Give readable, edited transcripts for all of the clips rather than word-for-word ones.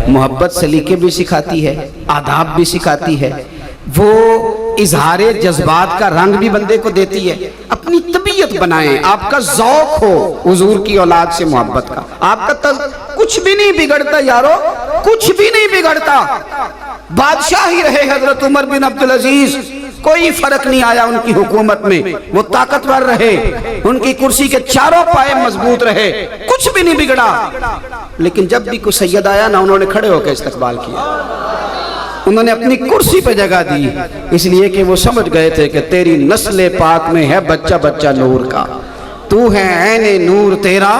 محبت سلیقے بھی سکھاتی ہے، آداب بھی سکھاتی ہے، وہ اظہار جذبات کا رنگ بھی بندے کو دیتی ہے۔ اپنی طبیعت بنائیں، آپ کا ذوق ہو حضور کی اولاد سے محبت کا، آپ کا کچھ بھی نہیں بگڑتا یارو، کچھ بھی نہیں بگڑتا۔ بادشاہ ہی رہے حضرت عمر بن عبدالعزیز، کوئی فرق نہیں آیا ان کی حکومت میں، وہ طاقتور رہے، ان کی کرسی کے چاروں پائے مضبوط رہے، کچھ بھی نہیں بگڑا۔ لیکن جب بھی کوئی سید آیا نا، انہوں نے کھڑے ہو کے استقبال کیا، انہوں نے اپنی کرسی پہ جگہ دی، اس لیے کہ وہ سمجھ گئے تھے کہ تیری نسل پاک میں ہے بچہ بچہ نور کا، تو ہے عین نور تیرا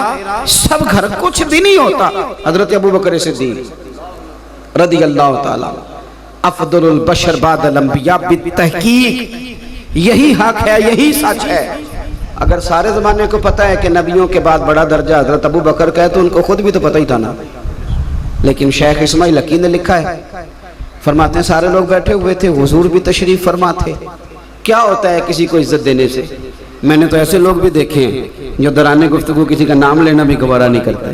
سب گھر، کچھ بھی نہیں ہوتا۔ حضرت ابوبکر صدیق رضی اللہ تعالیٰ افضل البشر بعد الانبیاء بالتحقیق، یہی حق ہے، یہی سچ ہے۔ اگر سارے زمانے کو پتہ ہے کہ نبیوں کے بعد بڑا درجہ حضرت ابوبکر کا ہے تو ان کو خود بھی تو پتہ ہی تھا نا۔ لیکن شیخ اسماعیل حقی نے لکھا ہے، فرماتے ہیں سارے لوگ بیٹھے ہوئے تھے، حضور بھی تشریف فرما تھے۔ کیا ہوتا ہے کسی کو عزت دینے سے؟ میں نے تو ایسے لوگ بھی دیکھے ہیں جو دوران گفتگو کسی کا نام لینا بھی گوارا نہیں کرتے،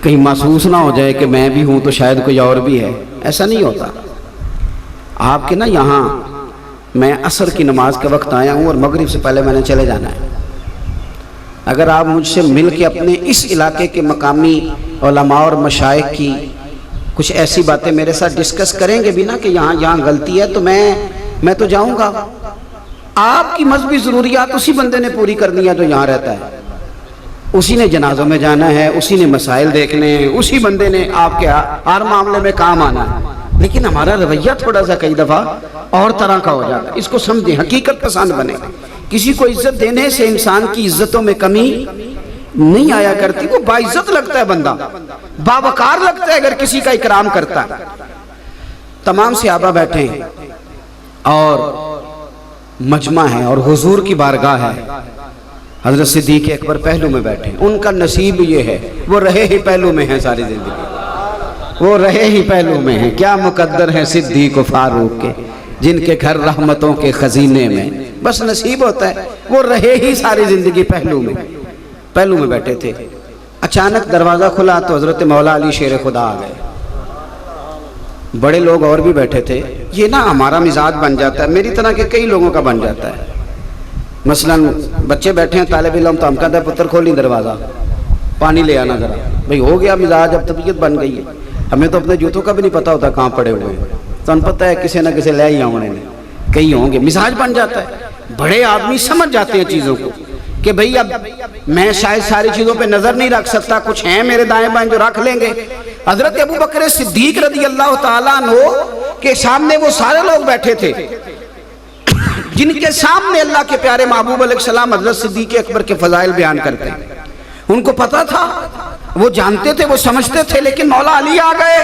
کہیں محسوس نہ ہو جائے کہ میں بھی ہوں تو شاید کوئی اور بھی ہے۔ ایسا نہیں ہوتا۔ آپ کے نا یہاں میں عصر کی نماز کے وقت آیا ہوں اور مغرب سے پہلے میں نے چلے جانا ہے۔ اگر آپ مجھ سے مل کے اپنے اس علاقے کے مقامی علماء اور مشائخ کی کچھ ایسی باتیں میرے ساتھ ڈسکس کریں گے بھی نا کہ یہاں غلطی ہے، تو میں تو جاؤں گا۔ آپ کی مذہبی ضروریات اسی بندے نے پوری کرنی ہے جو یہاں رہتا ہے، اسی نے جنازوں میں جانا ہے، اسی نے مسائل دیکھنے ہیں، اسی بندے نے آپ کے ہر معاملے میں کام آنا ہے۔ لیکن ہمارا رویہ تھوڑا سا کئی دفعہ اور طرح کا ہو جاتا ہے۔ اس کو سمجھیں، حقیقت پسند بنے۔ کسی کو عزت دینے سے انسان کی عزتوں میں کمی نہیں آیا کرتی، وہ باعزت لگتا ہے، بندہ باوقار لگتا ہے اگر کسی کا اکرام کرتا ہے۔ تمام صحابہ بیٹھے ہیں اور مجمع ہے اور حضور کی بارگاہ ہے، حضرت صدیق اکبر پہلو میں بیٹھے ہیں۔ ان کا نصیب یہ ہے، وہ رہے ہی پہلو میں ہیں ساری زندگی، وہ رہے ہی پہلو میں ہیں۔ کیا مقدر ہیں صدیق و فاروق کے، جن کے گھر رحمتوں کے خزینے میں، بس نصیب ہوتا ہے وہ رہے ہی ساری زندگی پہلو میں بیٹھے تھے۔ اچانک دروازہ کھلا تو حضرت مولا علی شیر خدا آ گئے۔ بڑے لوگ اور بھی بیٹھے تھے۔ یہ نا ہمارا مزاج بن جاتا ہے، میری طرح کے کئی لوگوں کا بن جاتا ہے۔ مثلاً بچے بیٹھے ہیں، طالب علم، تو ہم کہتے ہیں پتر کھولی دروازہ، پانی لے آنا ذرا، بھئی ہو گیا مزاج، اب طبیعت بن گئی ہے۔ ہمیں تو اپنے جوتوں کا بھی نہیں پتا ہوتا کہاں پڑے ہوئے ہیں، تو ہم پتہ ہے کسی نہ کسی لے ہی آؤں نے، کئی ہوں گے، مزاج بن جاتا ہے۔ بڑے آدمی سمجھ جاتے ہیں چیزوں کو کہ بھئی اب میں شاید ساری چیزوں پہ نظر نہیں رکھ سکتا، کچھ ہیں میرے دائیں بائیں جو رکھ لیں گے۔ حضرت ابوبکر صدیق رضی اللہ تعالیٰ عنہ کے سامنے وہ سارے لوگ بیٹھے تھے جن کے سامنے اللہ کے پیارے محبوب علیہ السلام حضرت صدیق اکبر کے فضائل بیان کرتے ہیں۔ ان کو پتا تھا، وہ جانتے تھے، وہ سمجھتے تھے، لیکن مولا علی آ گئے۔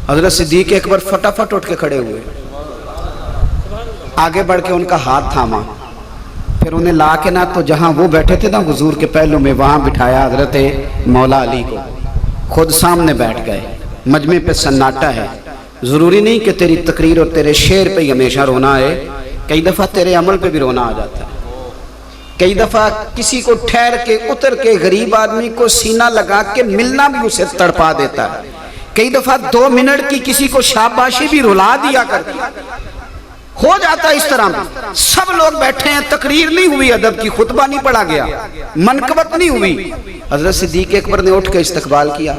حضرت صدیق اکبر فٹافٹ اٹھ کے کھڑے ہوئے، آگے بڑھ کے ان کا ہاتھ تھاما، پھر انہیں لا کے نہ تو جہاں وہ بیٹھے تھے نا حضور کے پہلو میں، وہاں بٹھایا حضرت مولا علی کو، خود سامنے بیٹھ گئے۔ مجمع پہ سناٹا ہے، ضروری نہیں کہ تیری تقریر اور تیرے شعر پہ ہی ہمیشہ رونا ہے، کئی دفعہ تیرے عمل پہ بھی رونا آ جاتا ہے۔ کئی دفعہ کسی کو ٹھہر کے اتر کے غریب آدمی کو سینہ لگا کے ملنا بھی اسے تڑپا دیتا ہے۔ کئی دفعہ 2 منٹ کی کسی کو شاباشی بھی رلا دیا کرتی ہے، ہو جاتا ہے اس طرح۔ سب لوگ بیٹھے ہیں، تقریر نہیں ہوئی، ادب کی خطبہ نہیں پڑھا گیا، منقبت نہیں ہوئی۔ حضرت صدیق اکبر نے اٹھ کے استقبال کیا،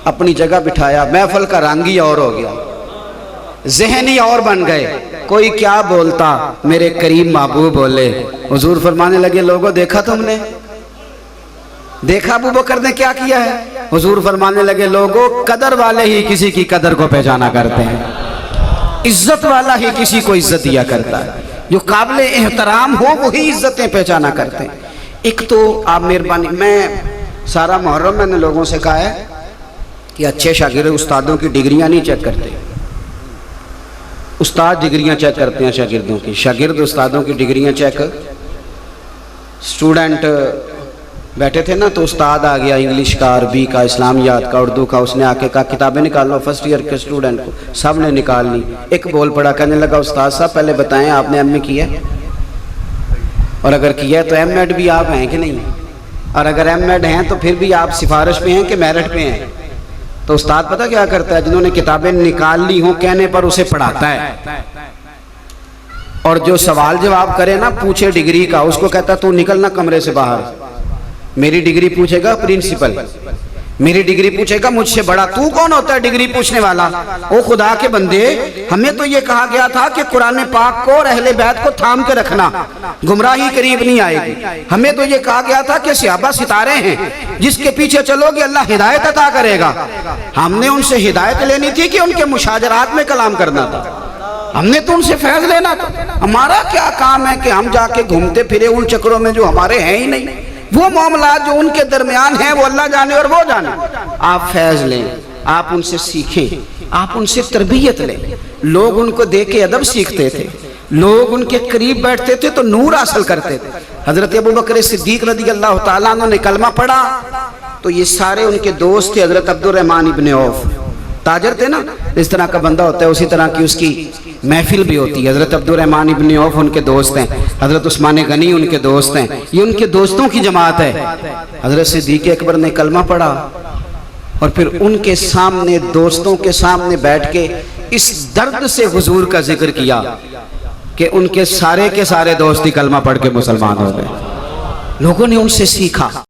اپنی جگہ بٹھایا۔ محفل کا رنگ ہی اور ہو گیا، ذہن ہی اور بن گئے۔ کوئی کیا بولتا، میرے کریم محبوب بولے۔ حضور فرمانے لگے، لوگوں دیکھا تم نے، دیکھا ابو بکر نے کیا کیا ہے؟ حضور فرمانے لگے، لوگوں قدر والے ہی کسی کی قدر کو پہچانا کرتے ہیں، عزت والا ہی کسی کو عزت دیا کرتا ہے، جو قابل احترام ہو وہی عزتیں پہچانا کرتے ہیں۔ ایک تو آپ مہربانی، میں سارا محرم میں نے لوگوں سے کہا ہے کہ اچھے شاگرد استادوں کی ڈگریاں نہیں چیک کرتے، استاد ڈگریاں چیک کرتے ہیں شاگردوں کی، شاگرد استادوں کی ڈگریاں چیک۔ اسٹوڈنٹ بیٹھے تھے نا تو استاد آ گیا، انگلش کا، عربی کا، اسلامیات کا، اردو کا، اس نے آ کے کہا کتابیں نکال لو فرسٹ ایئر کے اسٹوڈنٹ کو، سب نے نکال لی۔ ایک بول پڑا، کہنے لگا استاد صاحب پہلے بتائیں آپ نے ایم اے کیا ہے، اور اگر کیا ہے تو ایم ایڈ بھی آپ ہیں کہ نہیں؟ اور اگر M.Ed ہیں تو پھر بھی آپ سفارش پہ ہیں کہ میرٹ پہ ہیں؟ تو استاد پتہ کیا کرتا ہے؟ جنہوں نے کتابیں نکال لی ہوں کہنے پر اسے پڑھاتا ہے، اور جو سوال جواب کرے نا پوچھے ڈگری کا، اس کو کہتا ہے تو نکلنا کمرے سے باہر۔ میری ڈگری پوچھے گا پرنسپل، میری ڈگری پوچھے گا مجھ سے بڑا، تو کون ہوتا ہے ڈگری پوچھنے والا؟ او خدا کے بندے، ہمیں تو یہ کہا گیا تھا کہ قرآن پاک کو اور اہل بیت کو تھام کے رکھنا، گمراہی قریب نہیں آئے گی۔ ہمیں تو یہ کہا گیا تھا کہ صحابہ ستارے ہیں، جس کے پیچھے چلو گے اللہ ہدایت عطا کرے گا۔ ہم نے ان سے ہدایت لینی تھی کہ ان کے مشاجرات میں کلام کرنا تھا؟ ہم نے تو ان سے فیض لینا تھا۔ ہمارا کیا کام ہے کہ ہم جا کے گھومتے پھرے ان چکروں میں جو ہمارے ہیں ہی نہیں؟ وہ معاملات جو ان کے درمیان ہیں وہ اللہ جانے اور وہ جانے۔ آپ فیض لیں، آپ ان سے سیکھیں، آپ ان سے تربیت لیں۔ لوگ ان کو دیکھ کے ادب سیکھتے تھے، لوگ ان کے قریب بیٹھتے تھے تو نور حاصل کرتے تھے۔ حضرت ابوبکر صدیق رضی اللہ تعالیٰ عنہ نے کلمہ پڑھا تو یہ سارے ان کے دوست تھے۔ حضرت عبد الرحمن ابن عوف تاجر تھے نا، اس طرح کا بندہ ہوتا ہے اسی طرح کی اس کی محفل بھی ہوتی ہے۔ حضرت عبد الرحمن ابن عوف ان کے دوست ہیں، حضرت عثمان غنی ان کے دوست ہیں، یہ ان کے دوستوں کی جماعت ہے۔ حضرت صدیق اکبر نے کلمہ پڑھا اور پھر ان کے سامنے دوستوں کے سامنے بیٹھ کے اس درد سے حضور کا ذکر کیا کہ ان کے سارے دوست ہی کلمہ پڑھ کے مسلمان ہو گئے۔ لوگوں نے ان سے سیکھا۔